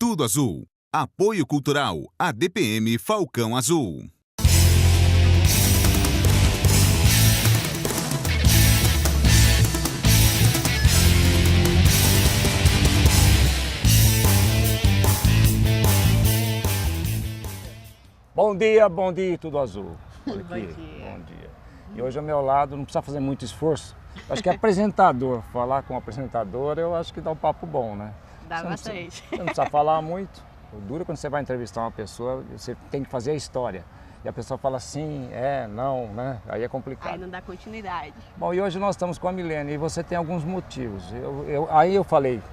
Tudo Azul. Apoio Cultural ADPM Falcão Azul. Bom dia, Tudo Azul. Olha aqui. Bom dia. E hoje ao meu lado, não precisa fazer muito esforço. Acho que é apresentador. Falar com o apresentador, eu acho que dá um papo bom, né? Dá bastante. Você não precisa falar muito. O duro é quando você vai entrevistar uma pessoa, você tem que fazer a história. E a pessoa fala sim, não, né? Aí é complicado. Aí não dá continuidade. Bom, e hoje nós estamos com a Milene e você tem alguns motivos. Aí eu falei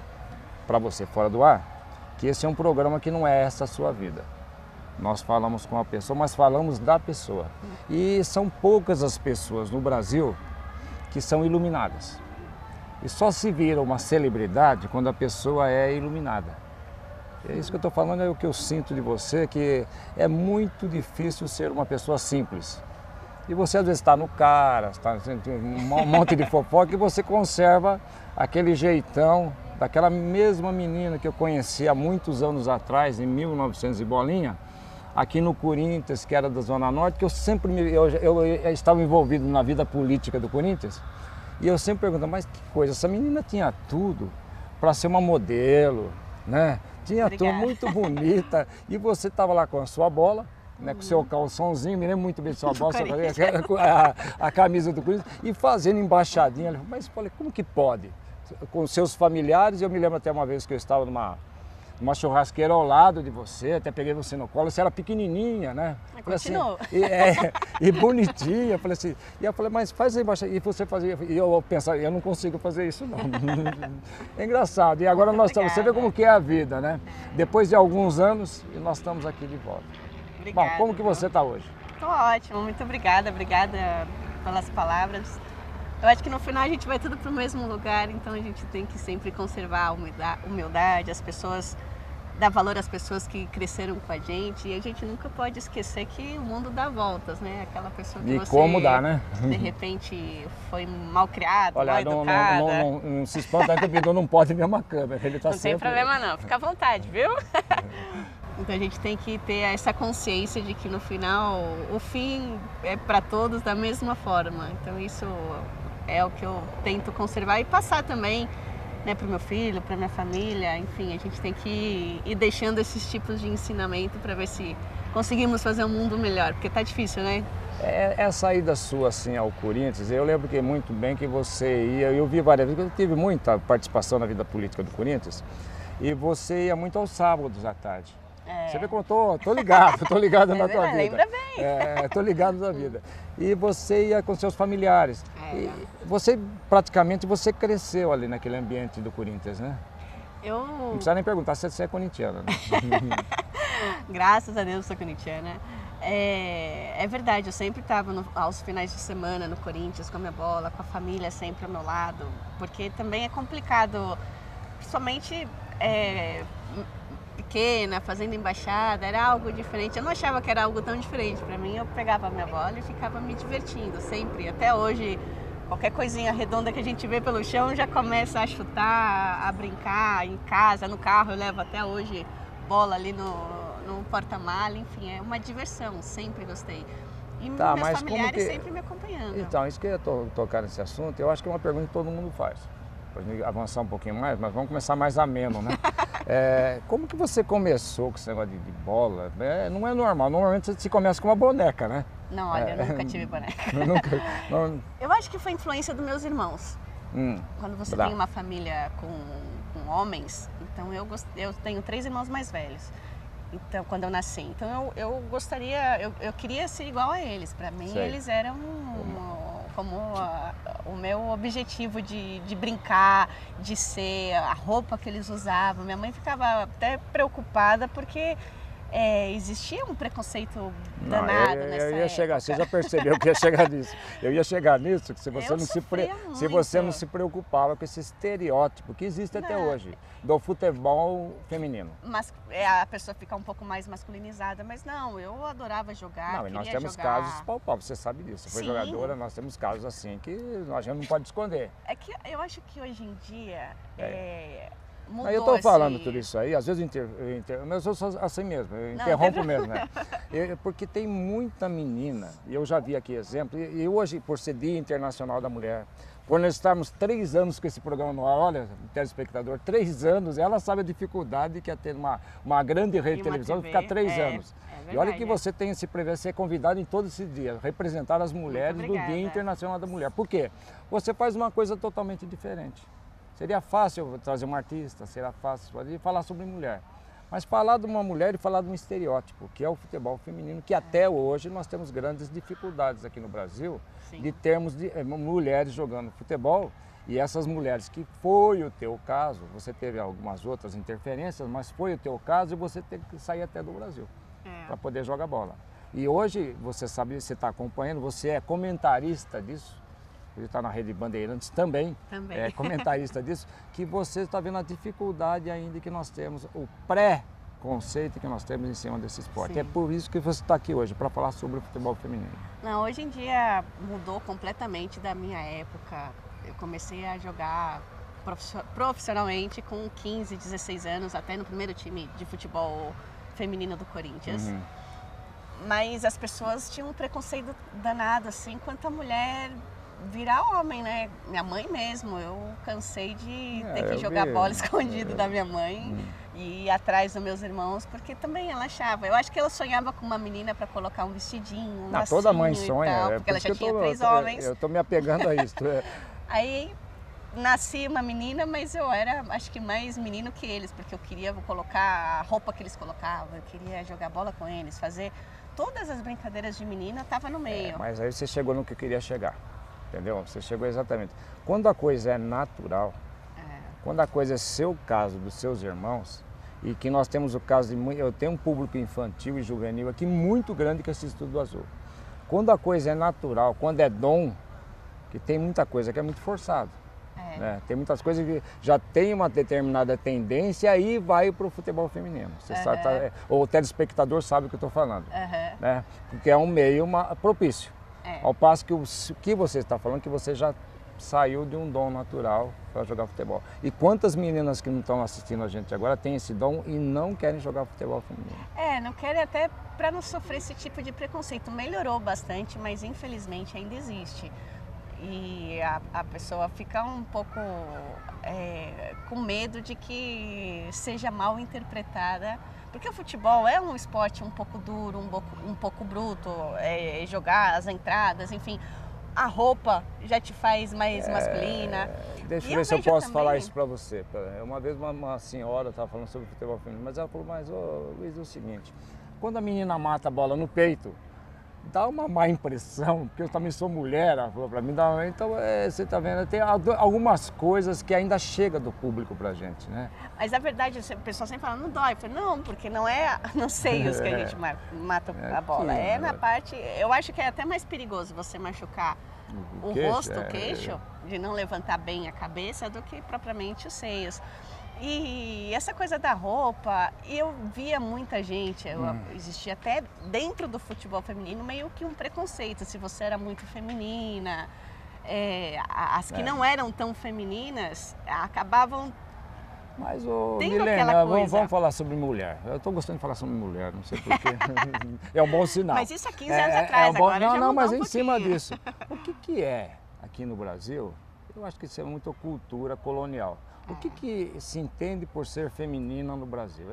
para você fora do ar que esse é um programa que não é essa a sua vida. Nós falamos com a pessoa, mas falamos da pessoa. E são poucas as pessoas no Brasil que são iluminadas. E só se vira uma celebridade quando a pessoa é iluminada. É isso que eu estou falando, é o que eu sinto de você, que é muito difícil ser uma pessoa simples. E você às vezes está no cara, está um monte de fofoca e você conserva aquele jeitão daquela mesma menina que eu conheci há muitos anos atrás, em 1900 e bolinha, aqui no Corinthians, que era da Zona Norte, que eu sempre eu estava envolvido na vida política do Corinthians, e eu sempre pergunto, mas que coisa, essa menina tinha tudo para ser uma modelo, né? Tinha tudo, muito bonita, e você estava lá com a sua bola, né, com o seu calçãozinho, me lembro muito bem de sua bola, a camisa do Corinthians, e fazendo embaixadinha. Mas falei, como que pode? Com seus familiares, eu me lembro até uma vez que eu estava numa churrasqueira ao lado de você, até peguei você no colo, você era pequenininha, né? Continuou. Assim, e bonitinha, falei assim, e eu falei, mas faz aí embaixo, e você fazia, e eu pensava, eu não consigo fazer isso não. É engraçado, e agora você vê como que é a vida, né? Depois de alguns anos, nós estamos aqui de volta. Obrigada. Bom, como que você está hoje? Estou ótimo, muito obrigada pelas palavras. Eu acho que no final a gente vai tudo para o mesmo lugar, então a gente tem que sempre conservar a humildade, as pessoas, dar valor às pessoas que cresceram com a gente, e a gente nunca pode esquecer que o mundo dá voltas, né? Aquela pessoa que você, como dá, né? De repente, foi mal criada, olha, mal educada. Não se espanta, que não pode ver uma câmera, ele tá não sempre... tem problema não, fica à vontade, viu? Então a gente tem que ter essa consciência de que no final o fim é para todos da mesma forma. Então isso é o que eu tento conservar e passar também, né, para o meu filho, para minha família. Enfim, a gente tem que ir deixando esses tipos de ensinamento para ver se conseguimos fazer um mundo melhor, porque tá difícil, né? Essa ida sua assim ao Corinthians, eu lembro que muito bem que você ia, eu vi várias vezes, eu tive muita participação na vida política do Corinthians, e você ia muito aos sábados à tarde. Você vê como eu tô ligado na tua vida. Lembra bem. Tô ligado na vida. E você ia com seus familiares. E você, praticamente, você cresceu ali naquele ambiente do Corinthians, né? Não precisa nem perguntar se você é corintiana, né? Graças a Deus eu sou corintiana. É verdade, eu sempre estava aos finais de semana no Corinthians com a minha bola, com a família sempre ao meu lado, porque também é complicado, principalmente pequena, fazendo embaixada, era algo diferente. Eu não achava que era algo tão diferente. Para mim, eu pegava a minha bola e ficava me divertindo sempre. Até hoje, qualquer coisinha redonda que a gente vê pelo chão já começa a chutar, a brincar em casa, no carro. Eu levo até hoje bola ali no porta-mala. Enfim, é uma diversão. Sempre gostei. E meus familiares sempre me acompanhando. Então, isso que eu ia tocar nesse assunto, eu acho que é uma pergunta que todo mundo faz. Para avançar um pouquinho mais, mas vamos começar mais ameno, né? Como que você começou com esse negócio de bola? Não é normal, normalmente você começa com uma boneca, né? Não, olha, eu nunca tive boneca. Eu acho que foi influência dos meus irmãos. Quando você tem uma família com homens, então eu tenho 3 irmãos mais velhos. Então, quando eu nasci, então eu queria ser igual a eles. Para mim, eles eram como o meu objetivo de brincar, de ser, a roupa que eles usavam. Minha mãe ficava até preocupada porque existia um preconceito danado nessa época. Você já percebeu que ia chegar nisso. Eu ia chegar nisso, que se você não se preocupava com esse estereótipo que existe até hoje, do futebol feminino. Mas a pessoa fica um pouco mais masculinizada, mas não, eu adorava jogar, Não, e nós temos casos palpáveis, você sabe disso. Você foi jogadora, nós temos casos assim que a gente não pode esconder. É que eu acho que hoje em dia mudou. Aí eu estou falando tudo isso aí, às vezes mas eu sou assim mesmo, eu interrompo mesmo, né? Porque tem muita menina, e eu já vi aqui exemplo, e hoje, por ser Dia Internacional da Mulher, por nós estarmos 3 anos com esse programa no ar, olha, telespectador, 3 anos, ela sabe a dificuldade que é ter uma grande rede de televisão, ficar 3 anos. Verdade, e olha que você tem esse privilégio de ser convidado em todos esses dias, representar as mulheres do Dia Internacional da Mulher. Por quê? Você faz uma coisa totalmente diferente. Seria fácil trazer uma artista, seria fácil falar sobre mulher. Mas falar de uma mulher e falar de um estereótipo, que é o futebol feminino, que até hoje nós temos grandes dificuldades aqui no Brasil, de termos mulheres jogando futebol. E essas mulheres, que foi o teu caso, você teve algumas outras interferências, mas foi o teu caso e você teve que sair até do Brasil para poder jogar bola. E hoje, você sabe, você está acompanhando, você é comentarista disso, ele está na Rede Bandeirantes também, é comentarista disso, que você está vendo a dificuldade ainda que nós temos, o pré-conceito que nós temos em cima desse esporte. Sim. É por isso que você está aqui hoje, para falar sobre o futebol feminino. Não, hoje em dia mudou completamente da minha época. Eu comecei a jogar profissionalmente com 15, 16 anos, até no primeiro time de futebol feminino do Corinthians. Mas as pessoas tinham um preconceito danado, assim, quanto a mulher virar homem, né? Minha mãe mesmo, eu cansei de ter que jogar bola escondido da minha mãe e ir atrás dos meus irmãos, porque também ela achava, eu acho que ela sonhava com uma menina para colocar um vestidinho, um lacinho toda mãe sonha, tal, porque ela já tinha 3 homens. Eu tô me apegando a isso. Aí nasci uma menina, mas eu era, acho que mais menino que eles, porque eu queria colocar a roupa que eles colocavam, eu queria jogar bola com eles, fazer todas as brincadeiras de menina, eu tava no meio. Mas aí você chegou no que eu queria chegar. Entendeu? Você chegou exatamente. Quando a coisa é natural, quando a coisa é seu caso, dos seus irmãos, e que nós temos o caso de... Eu tenho um público infantil e juvenil aqui muito grande que assiste Tudo Azul. Quando a coisa é natural, quando é dom, que tem muita coisa que é muito forçado. Né? Tem muitas coisas que já tem uma determinada tendência e aí vai para o futebol feminino. Você sabe, o telespectador sabe o que eu estou falando. Né? Porque é um meio propício. Ao passo que o que você está falando, que você já saiu de um dom natural para jogar futebol. E quantas meninas que não estão assistindo a gente agora têm esse dom e não querem jogar futebol feminino? Não querem até para não sofrer esse tipo de preconceito. Melhorou bastante, mas infelizmente ainda existe. E a pessoa fica um pouco com medo de que seja mal interpretada. Porque o futebol é um esporte um pouco duro, um pouco bruto, jogar as entradas, enfim. A roupa já te faz mais masculina. Deixa eu ver se eu posso falar isso para você. Uma vez uma senhora estava falando sobre futebol feminino, mas ela falou, mas Luiz, é o seguinte, quando a menina mata a bola no peito, dá uma má impressão, porque eu também sou mulher, ela falou pra mim, então você tá vendo, tem algumas coisas que ainda chegam do público pra gente, né? Mas a verdade, o pessoal sempre fala, não dói, eu falei, não, porque não é nos seios que a gente mata a bola, na parte, eu acho que é até mais perigoso você machucar o rosto, o queixo, de não levantar bem a cabeça, do que propriamente os seios. E essa coisa da roupa, eu via muita gente, existia até dentro do futebol feminino meio que um preconceito, se você era muito feminina, as que não eram tão femininas acabavam Mas, Milena, vamos falar sobre mulher. Eu estou gostando de falar sobre mulher, não sei porquê. É um bom sinal. Mas isso há 15 anos atrás, agora já mudou mas um em cima pouquinho. disso, o que é aqui no Brasil? Eu acho que isso é muito cultura colonial. O que se entende por ser feminina no Brasil?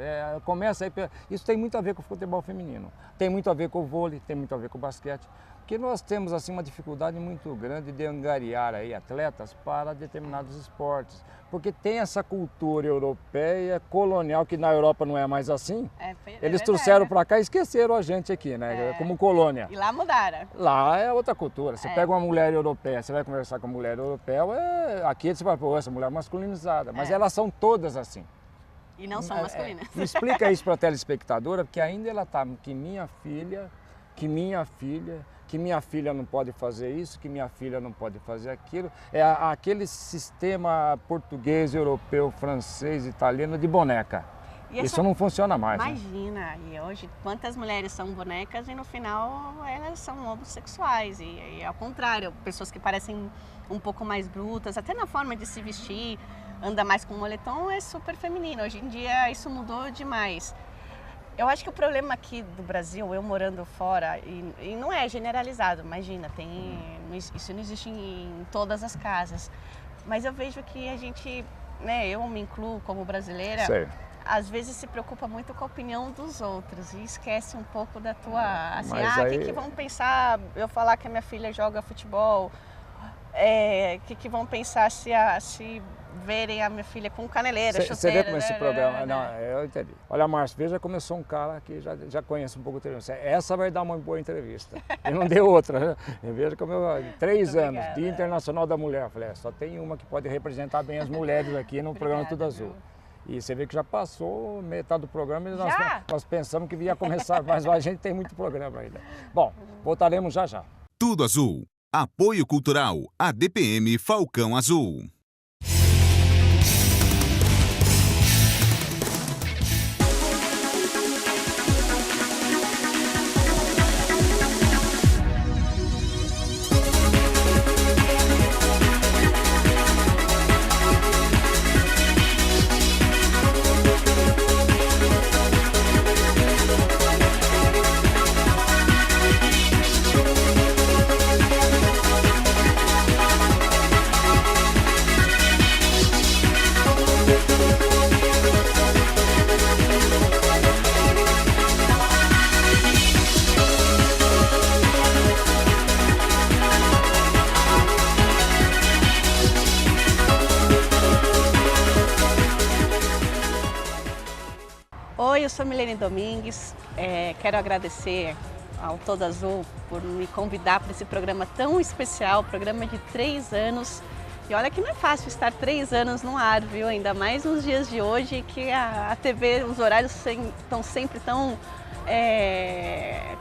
Começa aí, isso tem muito a ver com o futebol feminino, tem muito a ver com o vôlei, tem muito a ver com o basquete, porque nós temos assim uma dificuldade muito grande de angariar aí atletas para determinados esportes, porque tem essa cultura europeia, colonial, que na Europa não é mais assim. Eles trouxeram para cá e esqueceram a gente aqui, né? Como colônia. E lá mudaram. Lá é outra cultura. Você pega uma mulher europeia, você vai conversar com uma mulher europeia, aqui você vai, pô, essa mulher é masculinizada, mas elas são todas assim. E não são masculinas. Me explica isso para a telespectadora, porque ainda ela está que minha filha não pode fazer isso, que minha filha não pode fazer aquilo. É aquele sistema português, europeu, francês, italiano de boneca. Isso não funciona mais. Imagina, né? E hoje quantas mulheres são bonecas e no final elas são homossexuais. E ao contrário, pessoas que parecem um pouco mais brutas, até na forma de se vestir. anda mais com moletom é super feminino. Hoje em dia isso mudou demais. Eu acho que o problema aqui do Brasil, eu morando fora, e não é generalizado, imagina, isso não existe em todas as casas. Mas eu vejo que a gente, né, eu me incluo como brasileira, Sei. às vezes se preocupa muito com a opinião dos outros e esquece um pouco da tua... Assim, Mas o que vão pensar eu falar que a minha filha joga futebol? O que vão pensar se verem a minha filha com caneleira, chuteira... Você vê como esse programa... Não, eu entendi. Olha, Márcio, veja como eu sou um cara que já conhece um pouco de entrevista. Essa vai dar uma boa entrevista. E não deu outra. Veja como eu... 3 anos, Dia Internacional da Mulher. Eu falei, só tem uma que pode representar bem as mulheres aqui no programa Tudo Azul. E você vê que já passou metade do programa e nós pensamos que ia começar, mas a gente tem muito programa ainda. Bom, voltaremos já já. Tudo Azul. Apoio Cultural. ADPM Falcão Azul. Oi, eu sou Milene Domingues, quero agradecer ao Todo Azul por me convidar para esse programa tão especial, programa de 3 anos. E olha que não é fácil estar 3 anos no ar, viu? Ainda mais nos dias de hoje que a TV, os horários estão sempre tão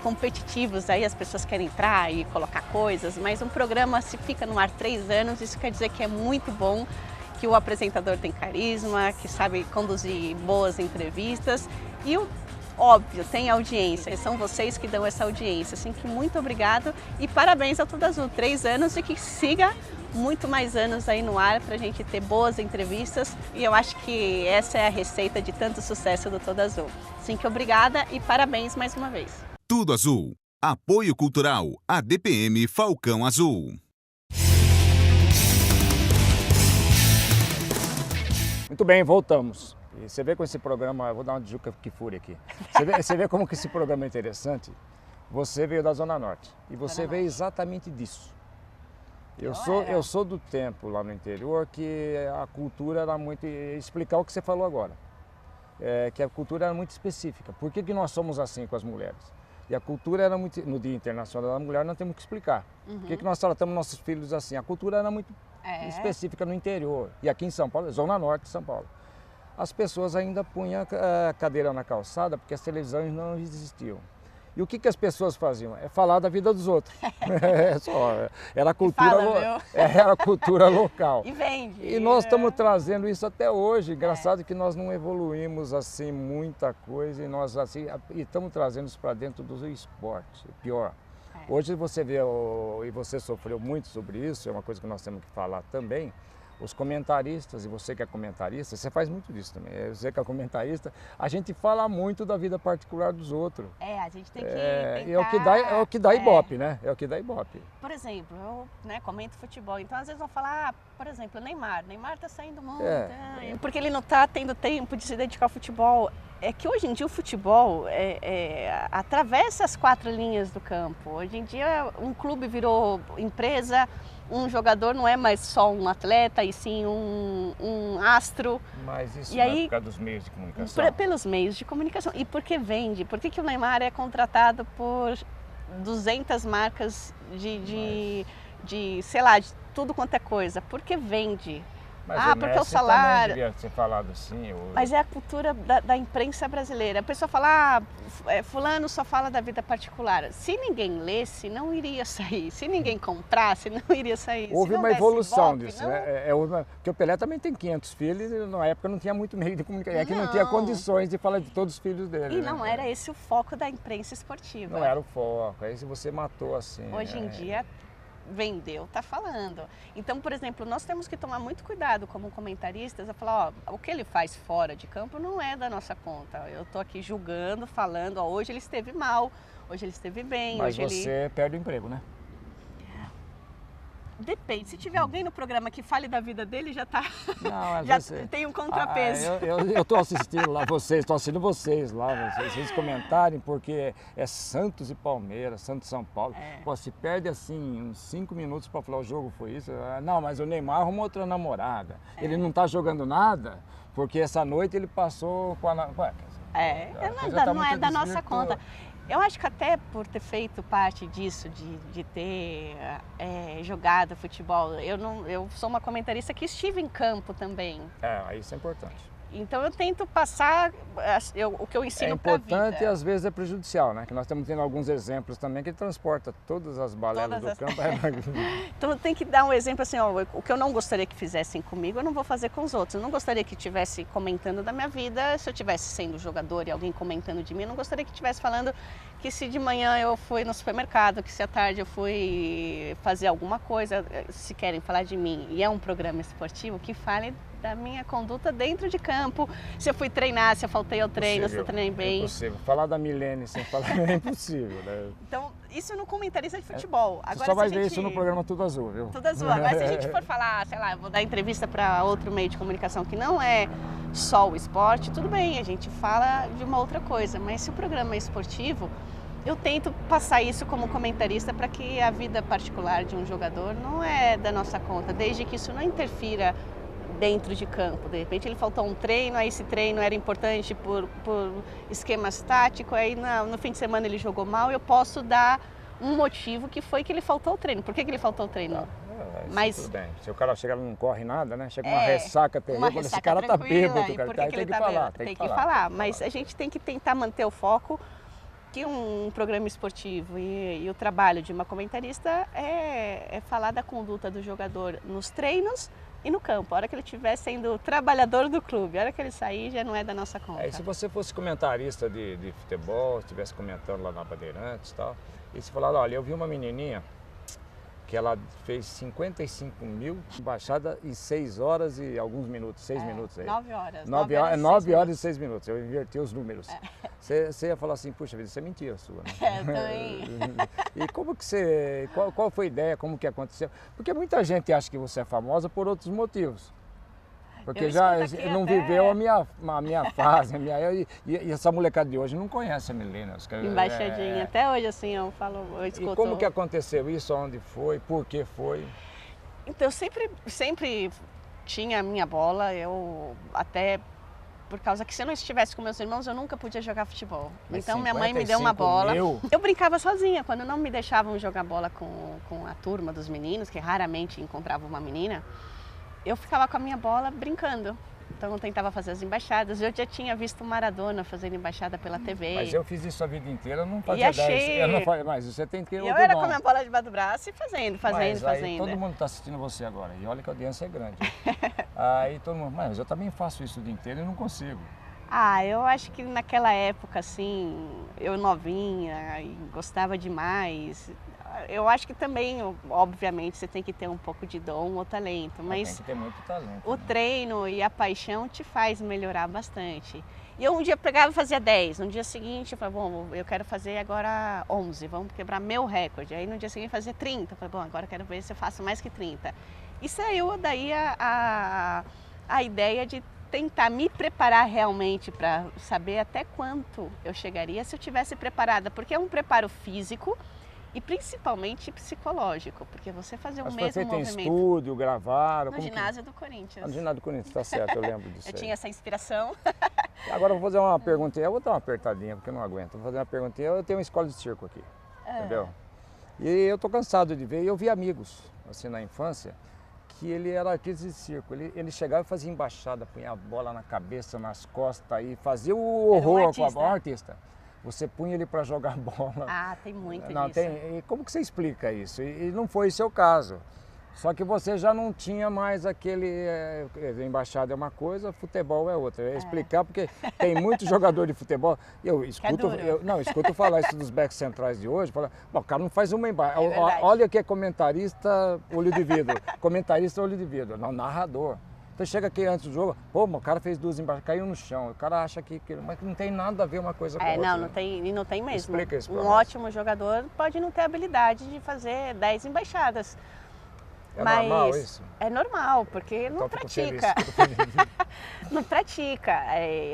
competitivos, aí as pessoas querem entrar e colocar coisas, mas um programa se fica no ar 3 anos, isso quer dizer que é muito bom, que o apresentador tem carisma, que sabe conduzir boas entrevistas e, óbvio, tem audiência. São vocês que dão essa audiência. Assim que muito obrigado e parabéns ao Tudo Azul. 3 anos e que siga muito mais anos aí no ar para a gente ter boas entrevistas. E eu acho que essa é a receita de tanto sucesso do Tudo Azul. Assim que obrigada e parabéns mais uma vez. Tudo Azul. Apoio Cultural. ADPM Falcão Azul. Muito bem, voltamos. E você vê com esse programa, eu vou dar uma de Juca Kfouri aqui. Você vê como que esse programa é interessante? Você veio da Zona Norte e você veio exatamente disso. Eu sou do tempo lá no interior que a cultura era muito... Explicar o que você falou agora. Que a cultura era muito específica. Por que nós somos assim com as mulheres? E a cultura era muito... No Dia Internacional da Mulher nós temos que explicar. Por que nós tratamos nossos filhos assim? A cultura era muito específica no interior. E aqui em São Paulo, Zona Norte de São Paulo. As pessoas ainda punham a cadeira na calçada porque as televisões não existiam. E o que as pessoas faziam? É falar da vida dos outros. Era a cultura local. E vende. E nós estamos trazendo isso até hoje. Engraçado que nós não evoluímos assim muita coisa e nós assim estamos trazendo isso para dentro do esporte. Pior. Hoje você vê, e você sofreu muito sobre isso, é uma coisa que nós temos que falar também, os comentaristas, e você que é comentarista, você faz muito disso também, você que é comentarista, a gente fala muito da vida particular dos outros. A gente tem que tentar... É o que dá ibope, né? É o que dá ibope. Por exemplo, eu comento futebol, então às vezes eu vou falar, por exemplo, Neymar tá saindo muito, porque ele não tá tendo tempo de se dedicar ao futebol. É que hoje em dia o futebol atravessa as 4 linhas do campo. Hoje em dia um clube virou empresa, um jogador não é mais só um atleta, e sim um astro. Mas isso é por causa dos meios de comunicação? Pelos meios de comunicação. E porque vende. Por que o Neymar é contratado por 200 marcas de sei lá, de tudo quanto é coisa? Porque vende. Mas porque o salário... devia ser falado assim. Mas é a cultura da imprensa brasileira. A pessoa fala, fulano só fala da vida particular. Se ninguém lesse, não iria sair. Se ninguém comprasse, não iria sair. Houve uma evolução disso. Porque o Pelé também tem 500 filhos e na época não tinha muito meio de comunicação. É que não tinha condições de falar de todos os filhos dele. E não era esse o foco da imprensa esportiva. Não era o foco. Aí você matou assim. Hoje em dia... vendeu, tá falando. Então, por exemplo, nós temos que tomar muito cuidado como comentaristas a falar, ó, o que ele faz fora de campo não é da nossa conta. Eu tô aqui julgando, falando, ó, hoje ele esteve mal, hoje ele esteve bem. Mas hoje você perde o emprego, né? Depende, se tiver alguém no programa que fale da vida dele, já tá. Não, já tem um contrapeso. Eu tô assistindo lá estou assistindo vocês lá, vocês comentarem, porque é Santos e Palmeiras, Santos e São Paulo. Pô, se perde assim uns 5 minutos para falar o jogo foi isso. Não, mas o Neymar arrumou outra namorada. Ele não tá jogando nada, porque essa noite ele passou com a. Não é da nossa conta. Eu acho que até por ter feito parte disso, de ter jogado futebol, eu sou uma comentarista que estive em campo também. Isso é importante. Então eu tento passar o que eu ensino para a vida. É importante e às vezes é prejudicial, né? Que nós estamos tendo alguns exemplos também que ele transporta todas as balelas do campo. Então tem que dar um exemplo assim, ó, o que eu não gostaria que fizessem comigo, eu não vou fazer com os outros. Eu não gostaria que estivesse comentando da minha vida, se eu estivesse sendo jogador e alguém comentando de mim, eu não gostaria que estivesse falando que se de manhã eu fui no supermercado, que se à tarde eu fui fazer alguma coisa, se querem falar de mim e é um programa esportivo, que fale da minha conduta dentro de campo, se eu fui treinar, se eu faltei ao treino, se eu treinei bem. É impossível. Falar da Milene sem falar é impossível, né? Então, isso no comentarista de futebol. Agora, você só vai ver isso no programa Tudo Azul, viu? Tudo Azul. Agora, se a gente for falar, sei lá, eu vou dar entrevista para outro meio de comunicação que não é só o esporte, tudo bem, a gente fala de uma outra coisa, mas se o programa é esportivo, eu tento passar isso como comentarista para que a vida particular de um jogador não é da nossa conta, desde que isso não interfira dentro de campo. De repente ele faltou um treino, aí esse treino era importante por esquemas táticos, aí no fim de semana ele jogou mal, eu posso dar um motivo que foi que ele faltou o treino. Por que ele faltou o treino? Mas tudo bem. Se o cara chega e não corre nada, né? Chega uma ressaca terrível, esse cara tá bêbado, cara. Tem que falar. Tem que falar, mas a gente tem que tentar manter o foco que um programa esportivo e o trabalho de uma comentarista é falar da conduta do jogador nos treinos e no campo. A hora que ele estiver sendo trabalhador do clube, a hora que ele sair já não é da nossa conta. E se você fosse comentarista de futebol, estivesse comentando lá na Bandeirantes e tal, e você falar, olha, eu vi uma menininha que ela fez 55 mil embaixada em 6 horas e alguns minutos, 6 minutos aí. 9 horas. 9 horas e 6 minutos, eu inverti os números. Você ia falar assim, puxa vida, isso é mentira sua, né? Também. E como que você, qual foi a ideia, como que aconteceu? Porque muita gente acha que você é famosa por outros motivos. Porque já não viveu a minha fase, e essa molecada de hoje não conhece a Milene. Embaixadinha, até hoje assim eu escuto. E como que aconteceu isso, onde foi, por que foi? Então eu sempre tinha a minha bola, eu até, por causa que se eu não estivesse com meus irmãos eu nunca podia jogar futebol. Mas então minha mãe me deu uma bola, mil? Eu brincava sozinha, quando não me deixavam jogar bola com a turma dos meninos, que raramente encontrava uma menina, eu ficava com a minha bola brincando. Então eu tentava fazer as embaixadas. Eu já tinha visto o Maradona fazendo embaixada pela TV. Mas eu fiz isso a vida inteira, eu não fazia 10. Mas você tem que ter eu era com a minha bola debaixo do braço e fazendo. Mas aí todo mundo está assistindo você agora. E olha que a audiência é grande. Aí todo mundo, mas eu também faço isso o dia inteiro e não consigo. Eu acho que naquela época, assim, eu novinha e gostava demais. Eu acho que também, obviamente, você tem que ter um pouco de dom ou talento, mas tem que ter muito talento. O treino e a paixão te faz melhorar bastante. E eu um dia pegava e fazia 10, no dia seguinte eu falei, bom, eu quero fazer agora 11, vamos quebrar meu recorde. Aí no dia seguinte fazia 30, eu falei, bom, agora eu quero ver se eu faço mais que 30. E saiu daí a ideia de tentar me preparar realmente para saber até quanto eu chegaria se eu tivesse preparada, porque é um preparo físico, e principalmente psicológico, porque você fazer o mesmo movimento... Mas foi feito em estúdio, gravaram... No ginásio do Corinthians. No ginásio do Corinthians, tá certo, eu lembro disso. Eu tinha essa inspiração. Agora eu vou fazer uma perguntinha, eu vou dar uma apertadinha, porque eu não aguento. Vou fazer uma perguntinha, eu tenho uma escola de circo aqui, entendeu? E eu tô cansado de ver, e eu vi amigos, assim, na infância, que ele era artista de circo. Ele chegava e fazia embaixada, punha a bola na cabeça, nas costas, e fazia o horror com a artista. Você punha ele para jogar bola. Tem muito não, disso. E como que você explica isso? E não foi o seu caso. Só que você já não tinha mais aquele... embaixada é uma coisa, futebol é outra. Eu ia explicar porque tem muito jogador de futebol. Eu escuto, escuto falar isso dos backs centrais de hoje. Fala, o cara não faz uma embaixada. Olha que é comentarista olho de vidro. Comentarista olho de vidro. Não, narrador. Então chega aqui antes do jogo, o cara fez 2 embaixadas, caiu no chão. O cara acha mas não tem nada a ver uma coisa com a outra. Não tem, e não tem mesmo. Explica isso pra nós. Ótimo jogador pode não ter habilidade de fazer 10 embaixadas. Mas normal isso? É normal, porque não pratica. Não pratica.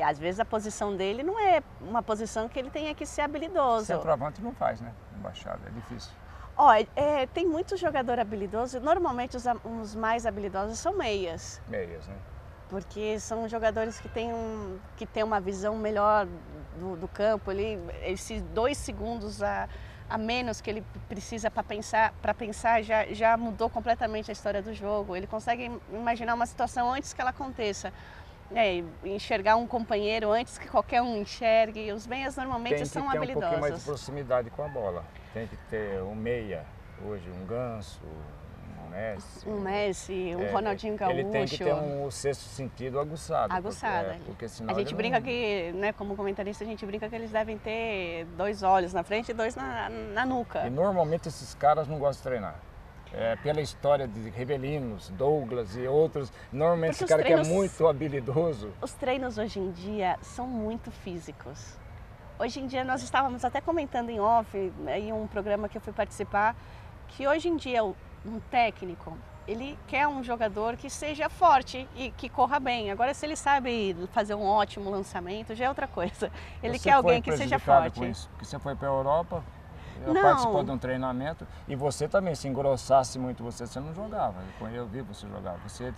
Às vezes a posição dele não é uma posição que ele tenha que ser habilidoso. Centroavante não faz, né? Embaixada, é difícil. Tem muitos jogadores habilidosos, normalmente os mais habilidosos são meias. Meias, né? Porque são jogadores que têm uma visão melhor do campo, esses 2 segundos a menos que ele precisa para pensar já mudou completamente a história do jogo. Ele consegue imaginar uma situação antes que ela aconteça. Enxergar um companheiro antes que qualquer um enxergue. Os meias normalmente são habilidosos. Tem que ter um pouquinho mais de proximidade com a bola. Tem que ter um meia, hoje um Ganso, um Messi, um Ronaldinho Gaúcho. Ele tem que ter um sexto sentido aguçado. Porque senão a gente brinca que, né, como comentarista, a gente brinca que eles devem ter 2 olhos na frente e 2 na nuca. E normalmente esses caras não gostam de treinar. Pela história de Revelinos, Douglas e outros, normalmente esse cara que é muito habilidoso. Os treinos hoje em dia são muito físicos. Hoje em dia nós estávamos até comentando em off, em um programa que eu fui participar, que hoje em dia um técnico, ele quer um jogador que seja forte e que corra bem. Agora, se ele sabe fazer um ótimo lançamento, já é outra coisa. Ele quer alguém que seja forte. Com isso? Porque você foi para a Europa, participou de um treinamento e você também, se engrossasse muito você não jogava. Eu vi você jogar. Você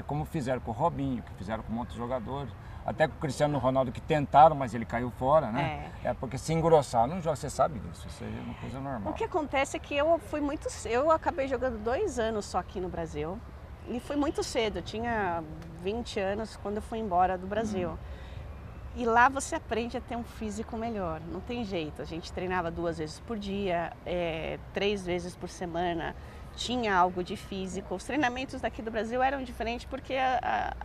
como fizeram com o Robinho, que fizeram com muitos jogadores. Até com o Cristiano Ronaldo, que tentaram, mas ele caiu fora, né? Porque se engrossar não joga, você sabe disso, isso é uma coisa normal. O que acontece é que eu acabei jogando 2 anos só aqui no Brasil e fui muito cedo, eu tinha 20 anos quando eu fui embora do Brasil. E lá você aprende a ter um físico melhor, não tem jeito. A gente treinava 2 vezes por dia, 3 vezes por semana. Tinha algo de físico. Os treinamentos daqui do Brasil eram diferentes porque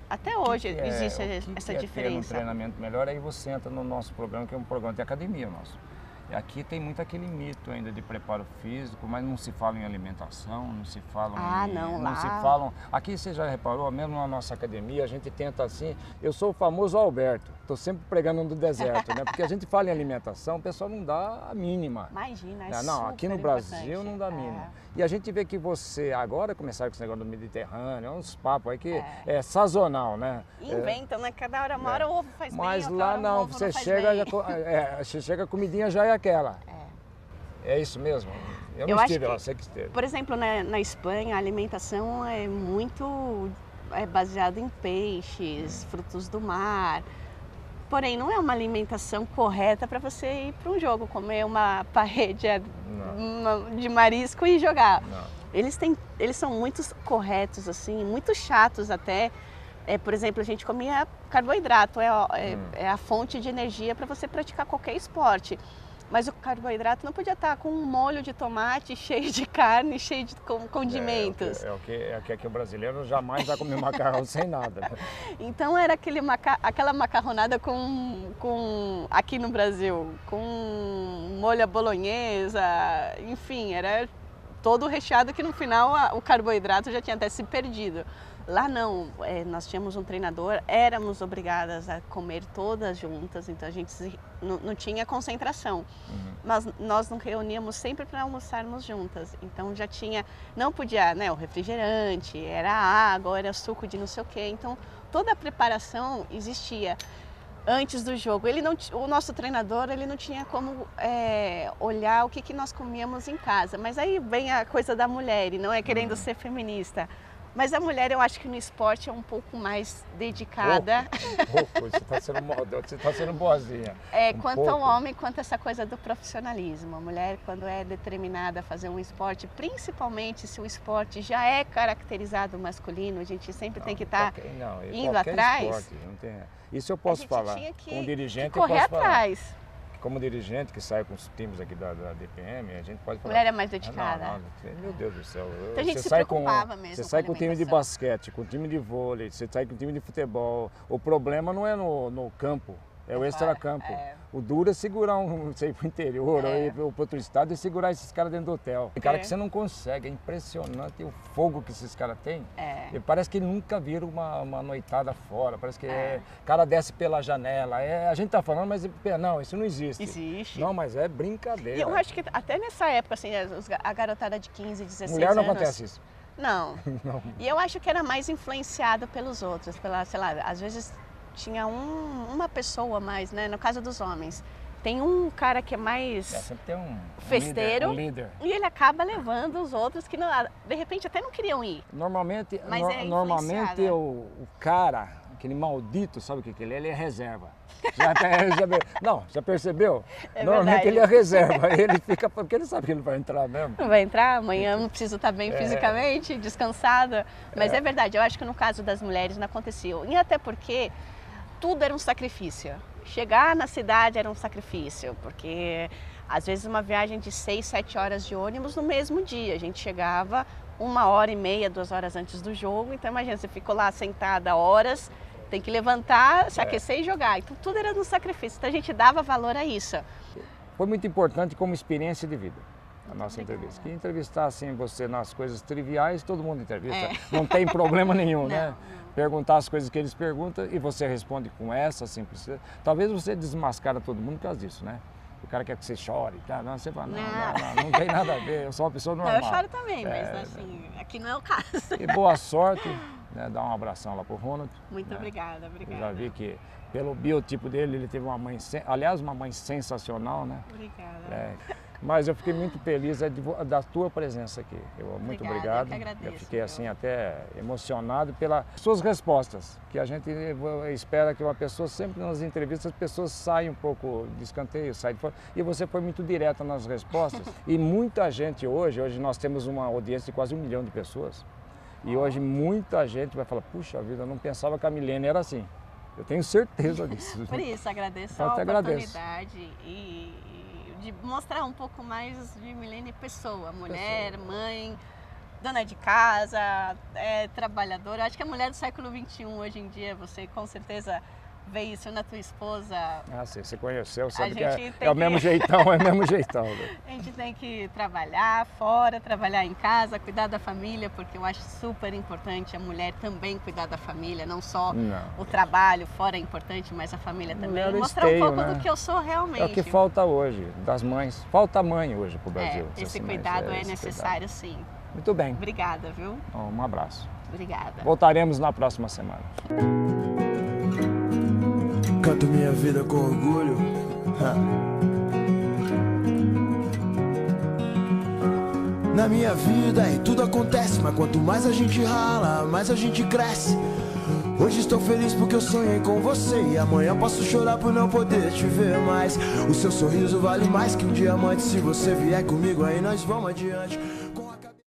até hoje existe essa diferença. Ter um treinamento melhor, aí você entra no nosso programa, que é um programa de academia nosso. Aqui tem muito aquele mito ainda de preparo físico, mas não se fala em alimentação, não se fala não se falam. Aqui você já reparou, mesmo na nossa academia, a gente tenta assim, eu sou o famoso Alberto, estou sempre pregando no deserto, né? Porque a gente fala em alimentação, o pessoal não dá a mínima. Imagina, não, aqui no Brasil não dá a mínima. E a gente vê que você, agora começaram com esse negócio do Mediterrâneo, uns papos aí que é sazonal, né? Inventam, né? Cada hora, uma hora o ovo faz bem, mas lá não, você chega, você chega, a comidinha já é aquela. É isso mesmo? Eu não estive lá, você que esteve. Por exemplo, na Espanha, a alimentação é muito baseada em peixes, frutos do mar. Porém, não é uma alimentação correta para você ir para um jogo, comer uma paella de marisco e jogar. Não. Eles são muito corretos, assim, muito chatos até. Por exemplo, a gente comia carboidrato, é a fonte de energia para você praticar qualquer esporte. Mas o carboidrato não podia estar com um molho de tomate cheio de carne, cheio de condimentos. Que o brasileiro jamais vai comer macarrão sem nada. Né? Então era aquela macarronada com aqui no Brasil, com molho à bolonhesa, enfim, era todo recheado que no final o carboidrato já tinha até se perdido. Lá não, nós tínhamos um treinador, éramos obrigadas a comer todas juntas, então a gente não tinha concentração. Mas nós nos reuníamos sempre para almoçarmos juntas, então já tinha, não podia, né, o refrigerante, era água, era suco de não sei o quê, então toda a preparação existia antes do jogo. O nosso treinador, ele não tinha como olhar o que nós comíamos em casa, mas aí vem a coisa da mulher, e não é querendo ser feminista. Mas a mulher, eu acho que no esporte é um pouco mais dedicada. Você está sendo boazinha. Quanto ao homem, quanto a essa coisa do profissionalismo. A mulher, quando é determinada a fazer um esporte, principalmente se o esporte já é caracterizado masculino, a gente sempre tem que estar indo atrás. Esporte, não tem. Isso eu posso falar. Tinha que com um dirigente, correr atrás. como dirigente que sai com os times aqui da DPM, a gente pode falar... Mulher é mais dedicada. Meu Deus do céu. Então a gente se preocupava mesmo. Você sai com o time de basquete, com o time de vôlei, você sai com o time de futebol. O problema não é no campo, é o extracampo. O duro é segurar sei pro interior ou ir pro outro estado e segurar esses caras dentro do hotel. Tem cara que você não consegue, é impressionante o fogo que esses caras têm. E parece que nunca viram uma noitada fora, parece que o cara desce pela janela. A gente tá falando, mas não, isso não existe. Existe. Não, mas é brincadeira. E eu acho que até nessa época, assim, a garotada de 15, 16 Mulher não anos... acontece isso. Não. E eu acho que era mais influenciado pelos outros, sei lá, às vezes tinha uma pessoa mais, né? No caso dos homens. Tem um cara que é mais sempre tem um festeiro, líder. E ele acaba levando os outros que, de repente, até não queriam ir. Normalmente, normalmente o cara, aquele maldito, sabe o que ele é? Ele é reserva. Já percebeu? Normalmente verdade. ele é reserva, ele fica, porque ele sabe que ele vai entrar mesmo. Não vai entrar, amanhã não preciso estar bem fisicamente, descansada. Mas é verdade, eu acho que no caso das mulheres não aconteceu. E até porque tudo era um sacrifício. Chegar na cidade era um sacrifício, porque às vezes uma viagem de 6, 7 horas de ônibus no mesmo dia. A gente chegava 1h30, 2 horas antes do jogo, então imagina, você ficou lá sentada horas, tem que levantar, se aquecer e jogar. Então tudo era um sacrifício, então a gente dava valor a isso. Foi muito importante como experiência de vida a nossa entrevista. Que entrevistar assim você nas coisas triviais, todo mundo entrevista, não tem problema nenhum, né? Perguntar as coisas que eles perguntam e você responde com essa simplicidade. Talvez você desmascara todo mundo por causa disso, né? O cara quer que você chore, tá? Não, você fala, não tem nada a ver, eu sou uma pessoa normal. Não, eu choro também, mas assim, aqui não é o caso. E boa sorte, né? Dá um abração lá pro Ronald. Muito né? obrigada. Eu já vi que pelo biotipo dele, ele teve uma mãe, aliás, uma mãe sensacional, né? Obrigada. Mas eu fiquei muito feliz da tua presença aqui. Muito obrigado. Eu que agradeço. Eu fiquei assim até emocionado pelas suas respostas, que a gente espera que uma pessoa, sempre nas entrevistas, as pessoas saiam um pouco de escanteio, saem de fora. E você foi muito direta nas respostas. E muita gente hoje nós temos uma audiência de quase 1 milhão de pessoas. E hoje muita gente vai falar, puxa vida, eu não pensava que a Milene era assim. Eu tenho certeza disso. Por isso, agradeço a oportunidade e de mostrar um pouco mais de Milene pessoa, mulher, mãe, dona de casa, trabalhadora. Acho que a mulher do século XXI hoje em dia, você com certeza vê isso na tua esposa. Sim, você conheceu, sabe que é o mesmo jeitão, é o mesmo jeitão. Né? A gente tem que trabalhar fora, trabalhar em casa, cuidar da família, porque eu acho super importante a mulher também cuidar da família, não só o trabalho fora é importante, mas a família também. Mostrar um pouco do que eu sou realmente. É o que falta hoje, das mães. Falta mãe hoje pro Brasil. Esse cuidado é necessário, sim. Muito bem. Obrigada, viu? Um abraço. Obrigada. Voltaremos na próxima semana. Canto minha vida com orgulho. Na minha vida tudo acontece, mas quanto mais a gente rala, mais a gente cresce. Hoje estou feliz porque eu sonhei com você, e amanhã posso chorar por não poder te ver mais. O seu sorriso vale mais que um diamante. Se você vier comigo aí nós vamos adiante.